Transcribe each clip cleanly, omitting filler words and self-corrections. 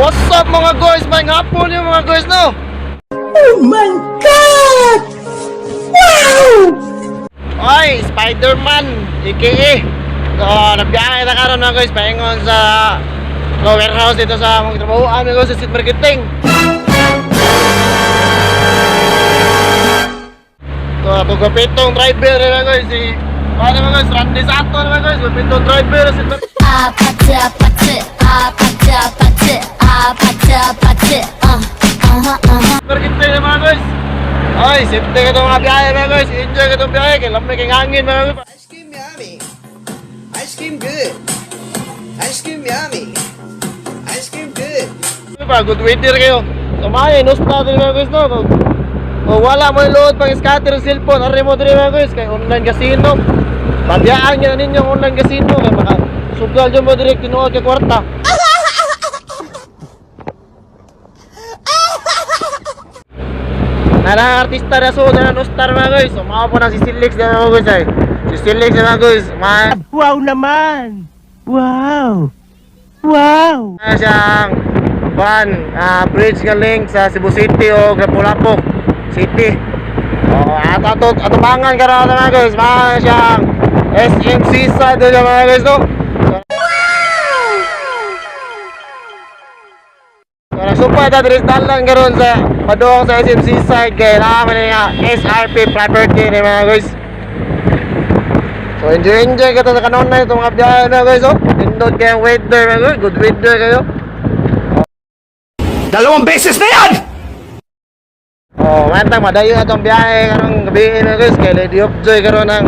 What's up mga guys? May hapon yung mga guys no? Oh my God! Wow! Ay, Spider-Man aka nagbiyahe na karon mga guys. Paingon sa warehouse dito sa mga trabahoan mga guys sa street marketing. So, ito gapitong driver mga guys. Paano mga guys? Randy Sato mga guys. Gapitong driver sa street marketing. Marketing na mga guys. Ay, simple ka itong mga biyahe mga guys. Enjoy ka itong biyahe. Kaya lamig ang hangin mga guys. Ice cream yummy. Ice cream good. Ice cream yummy. Ice cream good. Good weather kayo. Sumaya, inusta din mga guys no. Kung wala mo yung load pang scatter ng cellphone, ari mo din mga guys. Kaya online casino. Pabiyaan nyo na ninyong online casino. Kaya maka sugal dyan mo direct tinuod ka kwarta. Artista na so na no-star mga guys. So mga po na si Silix na mga guys ay. Si Silix na mga guys. Wow naman! Wow! Wow! Siyang bridge nga link sa Cebu City o Lapu-Lapu City. Atumangan ka na mga guys. Mga siyang SMC side na mga guys no. Supaya ta diri dalan karon sa padong sa SMC side kay naman nga SRP property ni mga guys. So enjoy ka ta sa kanon na itong mga biyahe na guys oh. Tindod kayong weather mga guys, good weather kayo. 2 beses na yan! Oh, mantang madayo atong biyahe karong gabi mga guys kay Lady of Joy karon ang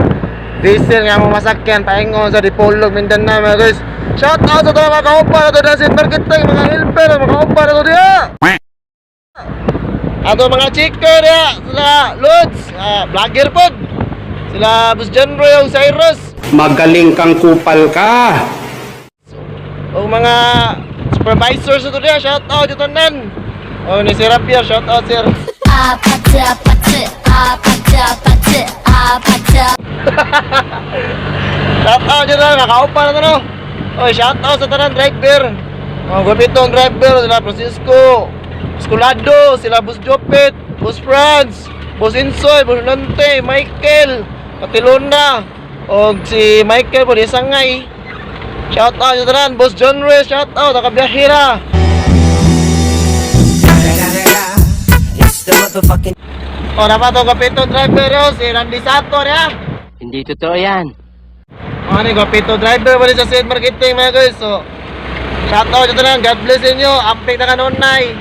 diesel nga mo masakyan paingon sa Dipolog Mindanao mga guys. Shout out sa mga kaupa na sa street marketing, mga helper, mga kaupa na diya. Ato mga chico diya, sila Lods, vlogger pod. Sila Boss John Roy o Cyrus. Magaling kang kupal ka! O mga supervisors ito diya, shout out dito nan. O ni Sir Rapia, shout out sir. Shout out dito na, makaupa na ito no. Oy, shout out sa tanan driver. Mga gabitong driver, sila Francisco Escolado, sila Boss Jopet, Boss Franz, Boss Insoy, Boss Lante, Michael Katilona, o si Michael po di sangay. Shout out sa tanan, Boss John Ray, shout out, nakabiyahira. O, dapat itong gapitong driver yun, si Randy Sato ya. Hindi totoo yan. Ano yung gapitong driver pa rin sa street marketing mga guys. So, shout out dito lang, God bless inyo, amping na kanunay.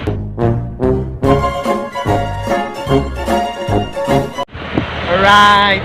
Alright.